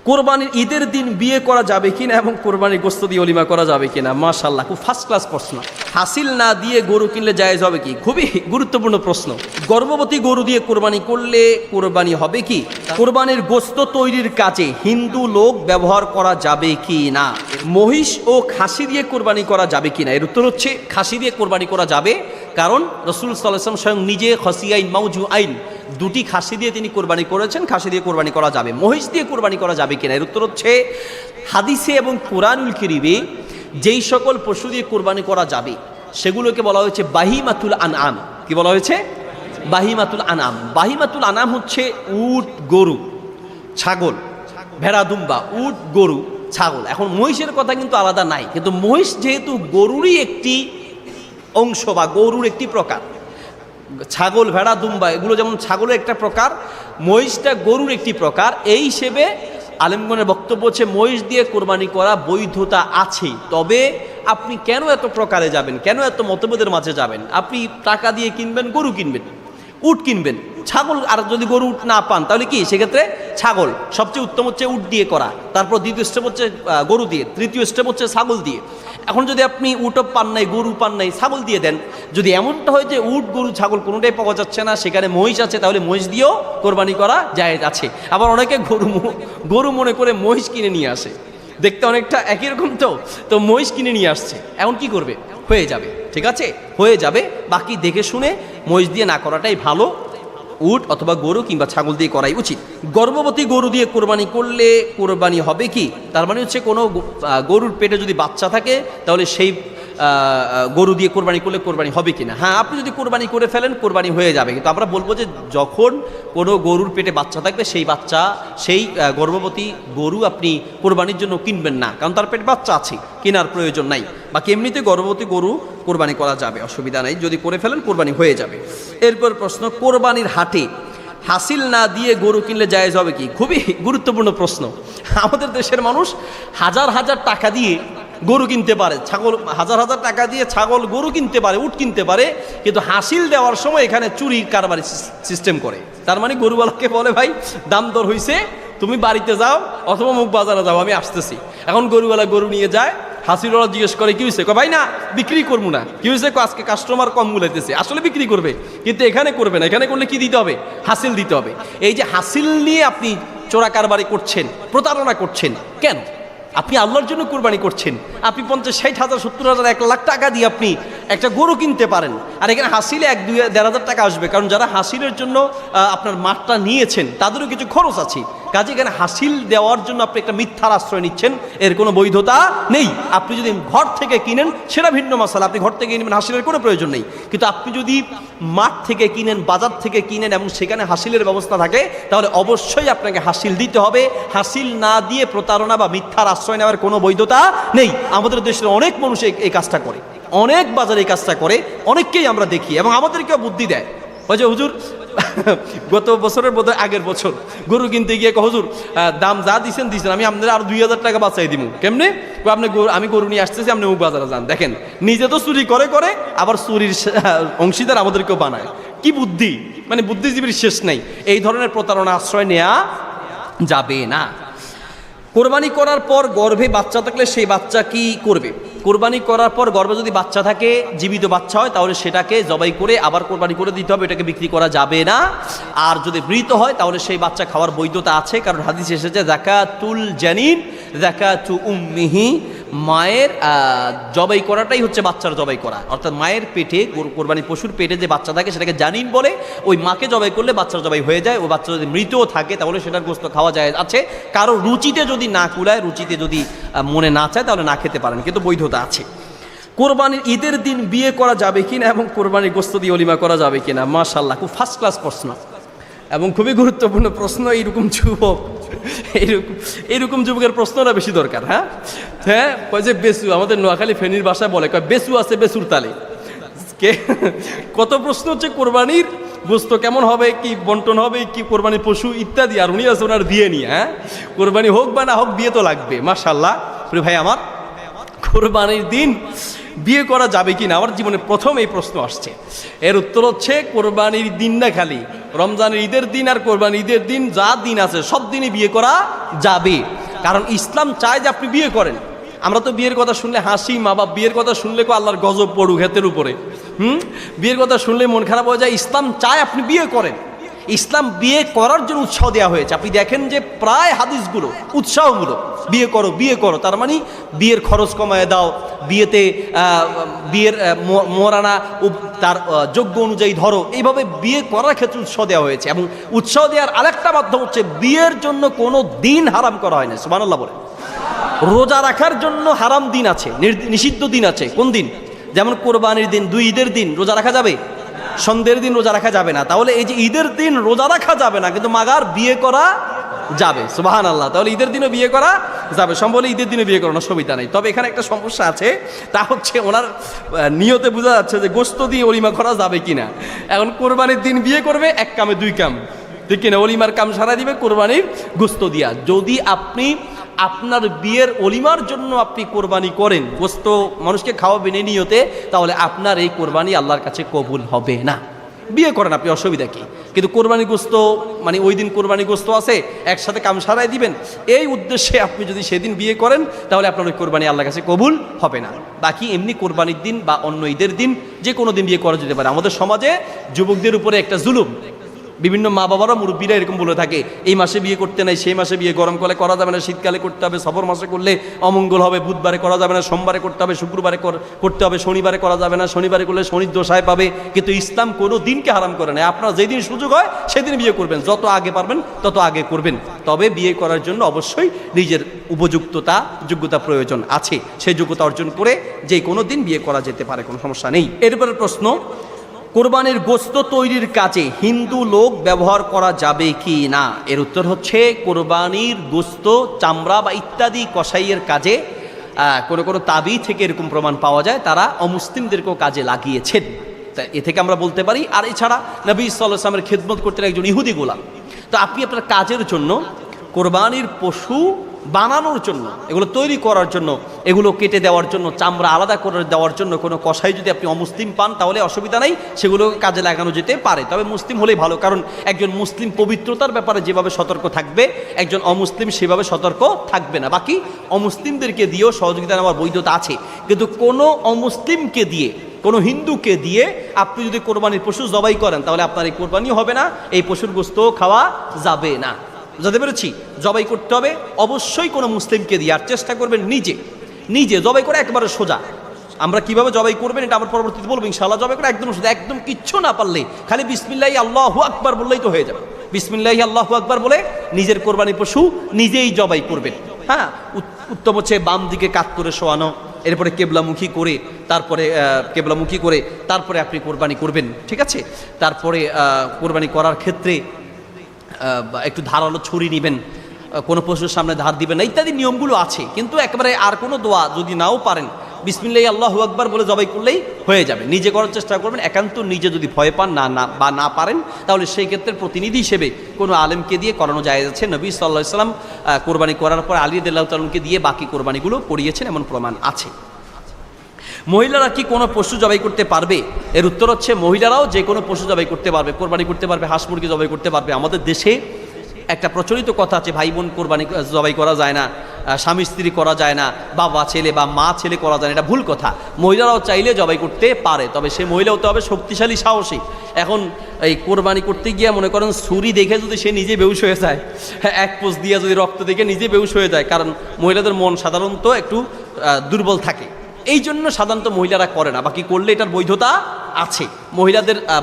কোরবানির ঈদের দিন বিয়ে করা যাবে কিনা এবং কোরবানির গোশত দিয়ে অলিমা করা যাবে কিনা? মাশাআল্লাহ, খুব ফার্স্ট ক্লাস প্রশ্ন। হাসিল না দিয়ে গরু কিনলে জায়েজ হবে কি? খুবই গুরুত্বপূর্ণ প্রশ্ন। গর্ভবতী গরু দিয়ে কোরবানি করলে কোরবানি হবে কি? কোরবানির গোশত তৈরির কাজে হিন্দু লোক ব্যবহার করা যাবে কি না? মহিষ ও খাসি দিয়ে কোরবানি করা যাবে কি না? এর উত্তর হচ্ছে খাসি দিয়ে কোরবানি করা যাবে, কারণ রাসূল সাল্লাল্লাহু আলাইহি ওয়াসাল্লাম স্বয়ং নিজে খসিয়াইন মাউজু আইন দুটি খাসি দিয়ে তিনি কোরবানি করেছেন। খাসি দিয়ে কোরবানি করা যাবে। মহিষ দিয়ে কোরবানি করা যাবে কিনা? এর উত্তর হচ্ছে হাদিসে এবং কুরআনুল কারীমে যেই সকল পশু দিয়ে কোরবানি করা যাবে সেগুলোকে বলা হয়েছে বাহিমাতুল আনআম। কি বলা হয়েছে? বাহিমাতুল আনআম। বাহিমাতুল আনআম হচ্ছে উট, গরু, ছাগল, ভেড়া, দুম্বা, উট, গরু, ছাগল। এখন মহিষের কথা কিন্তু আলাদা নাই, কিন্তু মহিষ যেহেতু গরুরই একটি অংশ বা গরুর একটি প্রকার, ছাগল, ভেড়া, দুম্বা এগুলো যেমন ছাগলের একটা প্রকার, মহিষটা গরুর একটি প্রকার। এই হিসেবে আলেমগণের বক্তব্য হচ্ছে মহিষ দিয়ে কোরবানি করা বৈধতা আছে। তবে আপনি কেন এত প্রকারে যাবেন, কেন এত মতভেদের মাঝে যাবেন? আপনি টাকা দিয়ে কিনবেন, গরু কিনবেন, উট কিনবেন, ছাগল, আর যদি গরু উট না পান তাহলে কি সেক্ষেত্রে ছাগল। সবচেয়ে উত্তম হচ্ছে উট দিয়ে করা, তারপর দ্বিতীয় স্টেপ হচ্ছে গরু দিয়ে, তৃতীয় স্টেপ হচ্ছে ছাগল দিয়ে। এখন যদি আপনি উটও পান নাই, গরু পান নাই, ছাগল দিয়ে দেন। যদি এমনটা হয় যে উট, গরু, ছাগল কোনোটাই পাওয়া যাচ্ছে না, সেখানে মহিষ আছে, তাহলে মহিষ দিয়েও কোরবানি করা জায়েজ আছে। আবার অনেকে গরু মনে করে মহিষ কিনে নিয়ে আসে, দেখতে অনেকটা একই রকম, তো মহিষ কিনে নিয়ে আসছে। এখন কি করবে? হয়ে যাবে, ঠিক আছে, হয়ে যাবে। বাকি দেখে শুনে মহিষ দিয়ে না করাটাই ভালো। উট অথবা গরু কিংবা ছাগল দিয়ে করাই উচিত। গর্ভবতী গরু দিয়ে কোরবানি করলে কোরবানি হবে কি? তার মানে হচ্ছে কোনো গরুর পেটে যদি বাচ্চা থাকে তাহলে সেই গরু দিয়ে কোরবানি করলে কোরবানি হবে কি না? হ্যাঁ, আপনি যদি কোরবানি করে ফেলেন কোরবানি হয়ে যাবে, কিন্তু আমরা বলবো যে যখন কোনো গরুর পেটে বাচ্চা থাকবে সেই গর্ভবতী গরু আপনি কোরবানির জন্য কিনবেন না, কারণ তার পেটে বাচ্চা আছে, কেনার প্রয়োজন নাই। বাকি এমনিতে গর্ভবতী গরু কোরবানি করা যাবে, অসুবিধা নেই, যদি করে ফেলেন কোরবানি হয়ে যাবে। এরপর প্রশ্ন, কোরবানির হাটে হাসিল না দিয়ে গরু কিনলে জায়েজ হবে কি? খুবই গুরুত্বপূর্ণ প্রশ্ন। আমাদের দেশের মানুষ হাজার হাজার টাকা দিয়ে গরু কিনতে পারে, ছাগল, হাজার হাজার টাকা দিয়ে ছাগল, গরু কিনতে পারে, উট কিনতে পারে, কিন্তু হাসিল দেওয়ার সময় এখানে চুরির কারবারি সিস্টেম করে। তার মানে গরুওয়ালাকে বলে, ভাই দাম দর হয়েছে, তুমি বাড়িতে যাও অথবা মুখ বাজারে যাও, আমি আসতেছি। এখন গরুওয়ালা গরু নিয়ে যায়, হাসিলওয়ালা জিজ্ঞেস করে কি হয়েছে? ভাই না, বিক্রি করবো না। কি হয়েছে? আজকে কাস্টমার কম মূলাইতেছে। আসলে বিক্রি করবে, কিন্তু এখানে করবে না। এখানে করলে কি দিতে হবে? হাসিল দিতে হবে। এই যে হাসিল নিয়ে আপনি চোরা কারবারি করছেন, প্রতারণা করছেন, কেন? আপনি আল্লাহর জন্য কোরবানি করছেন, আপনি 50, 60 হাজার, 70 হাজার, 1 লাখ টাকা দিয়ে আপনি একটা গরু কিনতে পারেন, আর এখানে হাসিলে 1, 2, 1.5 হাজার টাকা আসবে, কারণ যারা হাসিলের জন্য আপনার মাঠটা নিয়েছেন তাদেরও কিছু খরচ আছে। কাজে এখানে হাসিল দেওয়ার জন্য আপনি একটা মিথ্যার আশ্রয় নিচ্ছেন, এর কোনো বৈধতা নেই। আপনি যদি ঘর থেকে কিনেন সেটা ভিন্ন মশলা, আপনি ঘর থেকে কিনবেন, হাসিলের কোনো প্রয়োজন নেই। কিন্তু আপনি যদি মাঠ থেকে কিনেন, বাজার থেকে কিনেন এবং সেখানে হাসিলের ব্যবস্থা থাকে, তাহলে অবশ্যই আপনাকে হাসিল দিতে হবে। হাসিল না দিয়ে প্রতারণা বা মিথ্যার আশ্রয় নেওয়ার কোনো বৈধতা নেই। আমাদের দেশের অনেক মানুষ এই কাজটা করে, অনেক বাজারে এই কাজটা করে, অনেককেই আমরা দেখি এবং আমাদেরকেও বুদ্ধি দেয়। ওই যে হুজুর গত বছরের বোধহয় আগের বছর গরু কিনতে গিয়ে হুজুর দাম যা দিচ্ছেন, আমি আপনাদের আরো 2,000 টাকা বাঁচাই দিব। কেমনে? আপনি আমি গরু নিয়ে আসতেছি, আপনি মুখ বাজারে যান। দেখেন, নিজে তো চুরি করে আবার চুরির অংশীদার আমাদেরকেও বানায়। কি বুদ্ধি, মানে বুদ্ধিজীবীর শেষ নাই। এই ধরনের প্রতারণা আশ্রয় নেওয়া যাবে না। কোরবানি করার পর গর্ভে বাচ্চা থাকলে সেই বাচ্চা কি করবে? কোরবানি করার পর গর্ভে যদি বাচ্চা থাকে, জীবিত বাচ্চা হয়, তাহলে সেটাকে জবাই করে আবার কোরবানি করে দিতে হবে, এটাকে বিক্রি করা যাবে না। আর যদি মৃত হয় তাহলে সেই বাচ্চা খাওয়ার বৈধতা আছে, কারণ হাদিস এসেছে যাকাতুল জানিন যাকাতু উম্মিহি, মায়ের জবাই করাটাই হচ্ছে বাচ্চার জবাই করা। অর্থাৎ মায়ের পেটে, কোরবানি পশুর পেটে যে বাচ্চা থাকে সেটাকে জানিন বলে, ওই মাকে জবাই করলে বাচ্চার জবাই হয়ে যায়। ও বাচ্চা যদি মৃতও থাকে তাহলে সেটার গোশত খাওয়া যায় আছে। কারো রুচিতে যদি না কুলায়, রুচিতে যদি মনে না চায় তাহলে না খেতে পারেন, কিন্তু বৈধতা আছে। কোরবানির ঈদের দিন বিয়ে করা যাবে কিনা এবং কোরবানির গোশত দিয়ে অলিমা করা যাবে কিনা? মাশাআল্লাহ, খুব ফার্স্ট ক্লাস প্রশ্ন এবং খুবই গুরুত্বপূর্ণ প্রশ্ন। এইরকম যুবকের প্রশ্নটা বেশি দরকার। হ্যাঁ, কয় যে বেসু, আমাদের নোয়াখালী ফেনীর ভাষায় বলে, কয় বেসু আছে বেসুর তালে। কত প্রশ্ন হচ্ছে কোরবানির গোশত কেমন হবে, কি বন্টন হবে, কি কোরবানির পশু ইত্যাদি। আর উনি আছে ওনার বিয়ে নিয়ে। কোরবানি হোক বা না হোক, বিয়ে তো লাগবে। মাশাআল্লাহ ভাই আমার, কোরবানির দিন বিয়ে করা যাবে কি না? আমার জীবনে প্রথম এই প্রশ্ন আসছে। এর উত্তর হচ্ছে কোরবানির দিন না, খালি রমজানের ঈদের দিন আর কোরবানির ঈদের দিন যা দিন আছে সব দিনই বিয়ে করা যাবে। কারণ ইসলাম চায় যে আপনি বিয়ে করেন। আমরা তো বিয়ের কথা শুনলে হাসি, মা বাপ বিয়ের কথা শুনলে কো আল্লাহর গজব পড়ুক হেতের উপরে। বিয়ের কথা শুনলে মন খারাপ হয়ে যায়। ইসলাম চায় আপনি বিয়ে করেন। ইসলাম বিয়ে করার জন্য উৎসাহ দেওয়া হয়েছে। আপনি দেখেন যে প্রায় হাদিসগুলো উৎসাহমূলক, বিয়ে করো বিয়ে করো, তার মানে বিয়ের খরচ কমায় দাও, বিয়েতে বিয়ের মরানা তার যোগ্য অনুযায়ী ধরো, এইভাবে বিয়ে করার ক্ষেত্রে উৎসাহ দেওয়া হয়েছে। এবং উৎসাহ দেওয়ার আরেকটা মাধ্যম হচ্ছে বিয়ের জন্য কোনো দিন হারাম করা হয় না। সুবহানাল্লাহ বলে। রোজা রাখার জন্য হারাম দিন আছে, নিষিদ্ধ দিন আছে। কোন দিন? যেমন কোরবানির দিন, 2 ঈদের দিন রোজা রাখা যাবে, সন্ধ্যের দিন রোজা রাখা যাবে না। তাহলে এই যে ঈদের দিন রোজা রাখা যাবে না, কিন্তু মাগার বিয়ে করা যাবে। সুবহানাল্লাহ। তাহলে ঈদের দিনও বিয়ে করা যাবে। সম্ভব ঈদের দিনে বিয়ে করার অসুবিধা নেই। তবে এখানে একটা সমস্যা আছে, তা হচ্ছে ওনার নিয়তে বোঝা যাচ্ছে যে গোস্ত দিয়ে অলিমা করা যাবে কিনা। এখন কোরবানির দিন বিয়ে করবে, এক কামে 2 কাম, ঠিক কিনা? অলিমার কাম সারা দিবে কোরবানির গোস্ত দিয়া। যদি আপনি আপনার বিয়ের অলিমার জন্য আপনি কোরবানি করেন, গোস্ত মানুষকে খাওয়াবেন এই নিয়তে, তাহলে আপনার এই কোরবানি আল্লাহর কাছে কবুল হবে না। বিয়ে করেন আপনি, অসুবিধা কি? কিন্তু কোরবানি গোস্ত মানে ওই দিন কোরবানি গোস্ত আছে, একসাথে কাম সারাই দিবেন, এই উদ্দেশ্যে আপনি যদি সেদিন বিয়ে করেন, তাহলে আপনার ওই কোরবানি আল্লাহর কাছে কবুল হবে না। বাকি এমনি কোরবানির দিন বা অন্য ঈদের দিন যে কোনো দিন বিয়ে করা যেতে পারে। আমাদের সমাজে যুবকদের উপরে একটা জুলুম, বিভিন্ন মা বাবারা মুরব্বীরা এরকম বলে থাকে, এই মাসে বিয়ে করতে নাই, সেই মাসে বিয়ে গরমকালে করা যাবে না, শীতকালে করতে হবে, সফর মাসে করলে অমঙ্গল হবে, বুধবারে করা যাবে না, সোমবারে করতে হবে, শুক্রবারে করতে হবে, শনিবারে করা যাবে না, শনিবারে করলে শনির দোষায় পাবে। কিন্তু ইসলাম কোনো দিনকে হারাম করে না। আপনার যেদিন সুযোগ হয় সেদিন বিয়ে করবেন, যত আগে পারবেন তত আগে করবেন। তবে বিয়ে করার জন্য অবশ্যই নিজের উপযুক্ততা যোগ্যতা প্রয়োজন আছে, সেই যোগ্যতা অর্জন করে যে কোনো দিন বিয়ে করা যেতে পারে, কোনো সমস্যা নেই। এরপরে প্রশ্ন, কোরবানির গোস্ত তৈরির কাজে হিন্দু লোক ব্যবহার করা যাবে কি না? এর উত্তর হচ্ছে কোরবানির গোস্ত, চামড়া বা ইত্যাদি কসাইয়ের কাজে কোনো কোনো তাবি থেকে এরকম প্রমাণ পাওয়া যায় তারা অমুসলিমদেরকেও কাজে লাগিয়েছেন। তাই এ থেকে আমরা বলতে পারি। আর এছাড়া নবী সাল্লাল্লাহু আলাইহি ওয়াসাল্লামের খিদমত করতেন একজন ইহুদি গোলাম। তো আপনি আপনার কাজের জন্য, কোরবানির পশু বানানোর জন্য, এগুলো তৈরি করার জন্য, এগুলো কেটে দেওয়ার জন্য, চামড়া আলাদা করে দেওয়ার জন্য কোনো কসাই যদি আপনি অমুসলিম পান, তাহলে অসুবিধা নেই, সেগুলো কাজে লাগানো যেতে পারে। তবে মুসলিম হলেই ভালো, কারণ একজন মুসলিম পবিত্রতার ব্যাপারে যেভাবে সতর্ক থাকবে, একজন অমুসলিম সেভাবে সতর্ক থাকবে না। বাকি অমুসলিমদেরকে দিয়েও সহযোগিতা নেওয়ার বৈধতা আছে, কিন্তু কোনো অমুসলিমকে দিয়ে, কোনো হিন্দুকে দিয়ে আপনি যদি কোরবানির পশু জবাই করেন, তাহলে আপনার এই কোরবানিও হবে না, এই পশুর গোস্ত খাওয়া যাবে না। বুঝতে পেরেছি? জবাই করতে হবে অবশ্যই কোনো মুসলিমকে দিয়ে, আর চেষ্টা করবেন নিজে জবাই করে একেবারে সোজা। আমরা কিভাবে জবাই করবেন এটা আমার পরবর্তীতে বলবো ইনশাআল্লাহ। জবাই করে একদম সোজা, একদম কিচ্ছু না পারলে খালি বিসমিল্লাহি আল্লাহু আকবার বললেই তো হয়ে যাবে। বিসমিল্লাহি আল্লাহু আকবার বলে নিজের কোরবানি পশু নিজেই জবাই করবেন। হ্যাঁ, উত্তম হচ্ছে বাম দিকে কাত করে শোয়ানো, এরপরে কেবলামুখী করে, তারপরে আপনি কোরবানি করবেন। ঠিক আছে? তারপরে কোরবানি করার ক্ষেত্রে একটু ধারালো ছুরি নেবেন, কোনো পশুর সামনে ধার দিবেন না, ইত্যাদি নিয়মগুলো আছে। কিন্তু একেবারে আর কোনো দোয়া যদি নাও পারেন, বিসমিল্লাহি আল্লাহু আকবার বলে জবাই করলেই হয়ে যাবে। নিজে করার চেষ্টা করবেন। একান্ত নিজে যদি ভয় পান বা না পারেন, তাহলে সেই ক্ষেত্রে প্রতিনিধি হিসেবে কোনো আলেমকে দিয়ে করানো যায় যাচ্ছে। নবী সাল্লাল্লাহু আলাইহি ওয়াসাল্লাম কোরবানি করার পর আলী রাদিয়াল্লাহু তাআলাকে দিয়ে বাকি কোরবানিগুলো করিয়েছেন, এমন প্রমাণ আছে। মহিলারা কি কোনো পশু জবাই করতে পারবে? এর উত্তর হচ্ছে মহিলারাও যে কোনো পশু জবাই করতে পারবে, কোরবানি করতে পারবে, হাঁস মুরগি জবাই করতে পারবে। আমাদের দেশে একটা প্রচলিত কথা আছে, ভাই বোন কোরবানি জবাই করা যায় না, স্বামী স্ত্রী করা যায় না, বাবা ছেলে বা মা ছেলে করা যায় না। এটা ভুল কথা। মহিলারাও চাইলে জবাই করতে পারে, তবে সে মহিলা হতে হবে শক্তিশালী, সাহসী। এখন এই কোরবানি করতে গিয়ে মনে করেন ছুরি দেখে যদি সে নিজে বেহুশ হয়ে যায়, এক পোষ দিয়ে যদি রক্ত দেখে নিজে বেহুশ হয়ে যায়, কারণ মহিলাদের মন সাধারণত একটু দুর্বল থাকে, এই জন্য সাধারণত মহিলারা করে না। বাকি করলে এটার বৈধতা আছে।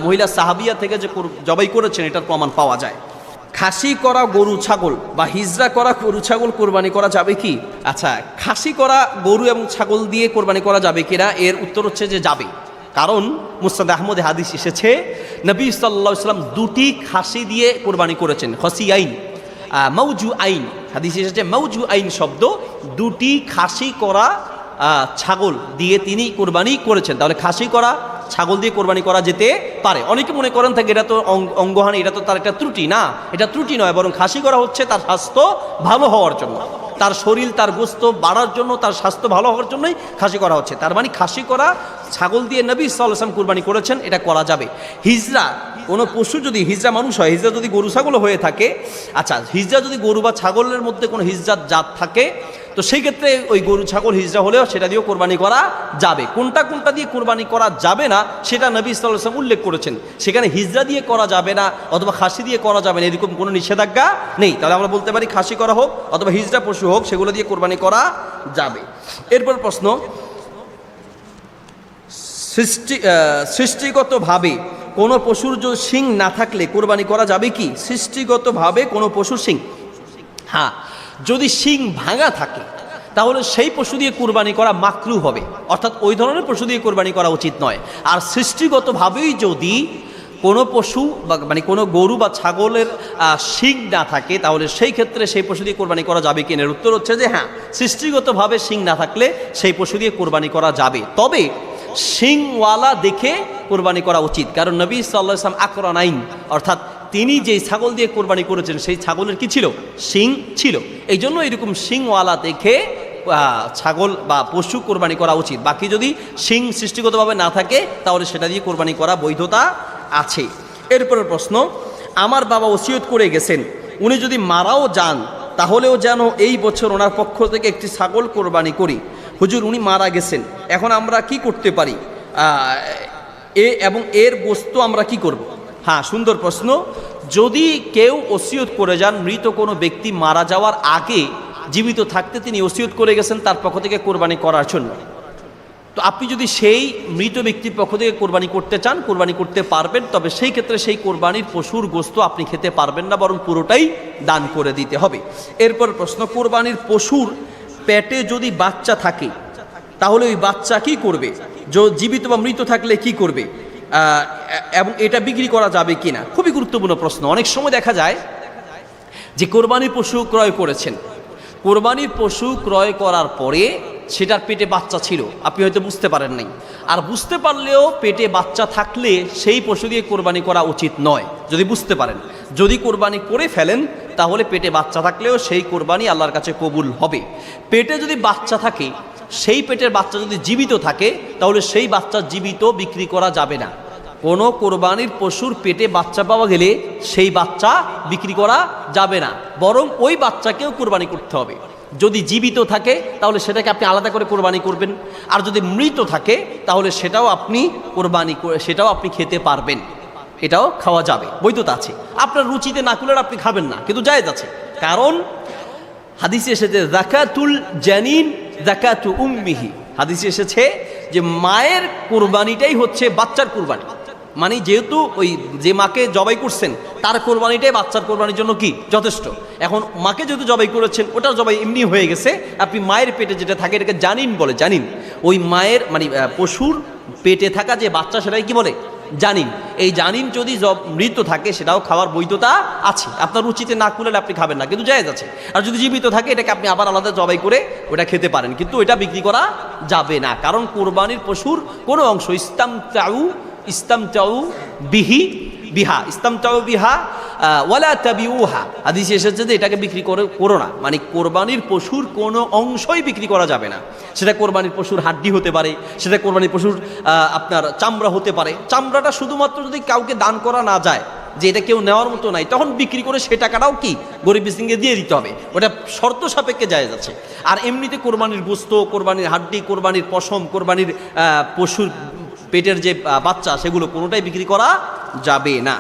মহিলা সাহাবিয়া থেকে যে জবাই করেছেন এটার প্রমাণ পাওয়া যায়। খাসি করা গরু ছাগল বা হিজরা করা গরু ছাগল কোরবানি করা যাবে কি? আচ্ছা, খাসি করা গরু এবং ছাগল দিয়ে কোরবানি করা যাবে কিনা? এর উত্তর হচ্ছে যে যাবে। কারণ মুসনাদ আহমদে হাদিস এসেছে, নবী সাল্লাল্লাহু আলাইহি ওয়াসাল্লাম 2টি খাসি দিয়ে কোরবানি করেছেন। খসি আইন, মাউজু আইন, হাদিস এসেছে মাউজু আইন শব্দ, 2টি খাসি করা ছাগল দিয়ে তিনি কোরবানি করেছেন। তাহলে খাসি করা ছাগল দিয়ে কোরবানি করা যেতে পারে। অনেকে মনে করেন থাকে এটা তো অঙ্গহানি, এটা তো তার একটা ত্রুটি। না, এটা ত্রুটি নয়, বরং খাসি করা হচ্ছে তার স্বাস্থ্য ভালো হওয়ার জন্য। তার শরীর তার গোস্ত বাড়ার জন্য, তার স্বাস্থ্য ভালো হওয়ার জন্যই খাসি করা হচ্ছে। তার মানে খাসি করা ছাগল দিয়ে নবী সাল্লাল্লাহু আলাইহি ওয়াসাল্লাম কুরবানি করেছেন, এটা করা যাবে। হিজরা, কোনো পশু যদি হিজরা মানুষ হয়, হিজরা যদি গরু ছাগল হয়ে থাকে, আচ্ছা হিজরা যদি গরু বা ছাগলের মধ্যে কোনো হিজরাত জাত থাকে, তো সেই ক্ষেত্রে ওই গরু ছাগল হিজরা হলেও সেটা দিয়েও কোরবানি করা যাবে। কোনটা কোনটা দিয়ে কোরবানি করা যাবে না সেটা নবী সাল্লাল্লাহু আলাইহি ওয়াসাল্লাম উল্লেখ করেছেন। সেখানে হিজরা দিয়ে করা যাবে না অথবা খাসি দিয়ে করা যাবে না এরকম কোনো নিষেধাজ্ঞা নেই। তাহলে আমরা বলতে পারি খাসি করা হোক অথবা হিজরা পশু হোক, সেগুলো দিয়ে কোরবানি করা যাবে। এরপর প্রশ্ন, সৃষ্টিগতভাবে কোনো পশুর যদি শিং না থাকলে কোরবানি করা যাবে কি? সৃষ্টিগতভাবে কোনো পশুর শিং, হ্যাঁ, যদি শিং ভাঙা থাকে তাহলে সেই পশু দিয়ে কোরবানি করা মাকরু হবে, অর্থাৎ ওই ধরনের পশু দিয়ে কোরবানি করা উচিত নয়। আর সৃষ্টিগতভাবেই যদি কোনো পশু বা মানে কোনো গরু বা ছাগলের শিং না থাকে তাহলে সেই ক্ষেত্রে সেই পশু দিয়ে কোরবানি করা যাবে কিনা? এর উত্তর হচ্ছে যে হ্যাঁ, সৃষ্টিগতভাবে শিং না থাকলে সেই পশু দিয়ে কোরবানি করা যাবে, তবে শিংওয়ালা দেখে কোরবানি করা উচিত। কারণ নবী সাল্লাল্লাহু আলাইহি ওয়াসাল্লাম আকরানাইন, অর্থাৎ তিনি যেই ছাগল দিয়ে কোরবানি করেছেন সেই ছাগলের কি ছিল? শিং ছিল। এই জন্য এরকম শিংওয়ালা দেখে ছাগল বা পশু কোরবানি করা উচিত। বাকি যদি শিং সৃষ্টিগতভাবে না থাকে তাহলে সেটা দিয়ে কোরবানি করা বৈধতা আছে। এরপরের প্রশ্ন, আমার বাবা ওসিয়ত করে গেছেন উনি যদি মারাও যান তাহলেও যেন এই বছর ওনার পক্ষ থেকে একটি ছাগল কোরবানি করি। হুজুর উনি মারা গেছেন, এখন আমরা কি করতে পারি এবং এর বস্তু আমরা কি করব? হ্যাঁ, সুন্দর প্রশ্ন। যদি কেউ ওসিয়ত করে যান, মৃত কোনো ব্যক্তি মারা যাওয়ার আগে জীবিত থাকতে তিনি ওসিয়ত করে গেছেন তার পক্ষ থেকে কোরবানি করার জন্য, তো আপনি যদি সেই মৃত ব্যক্তির পক্ষ থেকে কোরবানি করতে চান কোরবানি করতে পারবেন, তবে সেই ক্ষেত্রে সেই কোরবানির পশুর গোস্ত আপনি খেতে পারবেন না, বরং পুরোটাই দান করে দিতে হবে। এরপর প্রশ্ন, কোরবানির পশুর পেটে যদি বাচ্চা থাকে তাহলে ওই বাচ্চা কি করবে? জীবিত বা মৃত থাকলে কি করবে এবং এটা বিক্রি করা যাবে কিনা? খুবই গুরুত্বপূর্ণ প্রশ্ন। অনেক সময় দেখা যায় যে কোরবানির পশু ক্রয় করেছেন, কোরবানির পশু ক্রয় করার পরে সেটার পেটে বাচ্চা ছিল, আপনি হয়তো বুঝতে পারেন নাই, আর বুঝতে পারলেও পেটে বাচ্চা থাকলে সেই পশু দিয়ে কোরবানি করা উচিত নয় যদি বুঝতে পারেন। যদি কোরবানি করে ফেলেন তাহলে পেটে বাচ্চা থাকলেও সেই কোরবানি আল্লাহর কাছে কবুল হবে। পেটে যদি বাচ্চা থাকে, সেই পেটের বাচ্চা যদি জীবিত থাকে তাহলে সেই বাচ্চা জীবিত বিক্রি করা যাবে না। কোনো কোরবানির পশুর পেটে বাচ্চা পাওয়া গেলে সেই বাচ্চা বিক্রি করা যাবে না, বরং ওই বাচ্চাকেও কোরবানি করতে হবে। যদি জীবিত থাকে তাহলে সেটাকে আপনি আলাদা করে কোরবানি করবেন, আর যদি মৃত থাকে তাহলে সেটাও আপনি কোরবানি করে সেটাও আপনি খেতে পারবেন, এটাও খাওয়া যাবে, বৈধতা আছে। আপনার রুচিতে না করলে আপনি খাবেন না, কিন্তু জায়েজ আছে। কারণ হাদিসে এসেছে যাকাতুল জানিন যাকাতু উম্মিহি, হাদিসে এসেছে যে মায়ের কোরবানিটাই হচ্ছে বাচ্চার কোরবানি। মানে যেহেতু ওই যে মাকে জবাই করছেন তার কোরবানিটাই বাচ্চার কোরবানির জন্য কি যথেষ্ট। এখন মাকে যেহেতু জবাই করেছেন, ওটার জবাই এমনি হয়ে গেছে, আপনি মায়ের পেটে যেটা থাকে এটাকে জানিন বলে। জানিন ওই মায়ের মানে পশুর পেটে থাকা যে বাচ্চা সেটাই কি বলে? জানিন। এই জানিন যদি মৃত থাকে সেটাও খাওয়ার বৈধতা আছে। আপনার রুচিতে না করলে আপনি খাবেন না, কিন্তু জায়েজ আছে। আর যদি জীবিত থাকে এটাকে আপনি আবার আলাদা জবাই করে ওটা খেতে পারেন, কিন্তু ওটা বিক্রি করা যাবে না। কারণ কোরবানির পশুর কোনো অংশ ইস্তামতাউ বিহা ওয়ালা তাবিউহা, হাদিসে এসেছে যে এটাকে বিক্রি করো না। মানে কোরবানির পশুর কোনো অংশই বিক্রি করা যাবে না। সেটা কোরবানির পশুর হাড্ডি হতে পারে, সেটা কোরবানির পশুর আপনার চামড়া হতে পারে। চামড়াটা শুধুমাত্র যদি কাউকে দান করা না যায়, যে এটা কেউ নেওয়ার মতো নাই, তখন বিক্রি করে সে টাকাটাও কি গরিব মিসকিনকে দিয়ে দিতে হবে, ওটা শর্ত সাপেক্ষে জায়েজ আছে। আর এমনিতে কোরবানির গোস্ত, কোরবানির হাড্ডি, কোরবানির পশম, কোরবানির পশুর পেটের যে বাচ্চা, সেগুলো কোনোটাই বিক্রি করা যাবে না।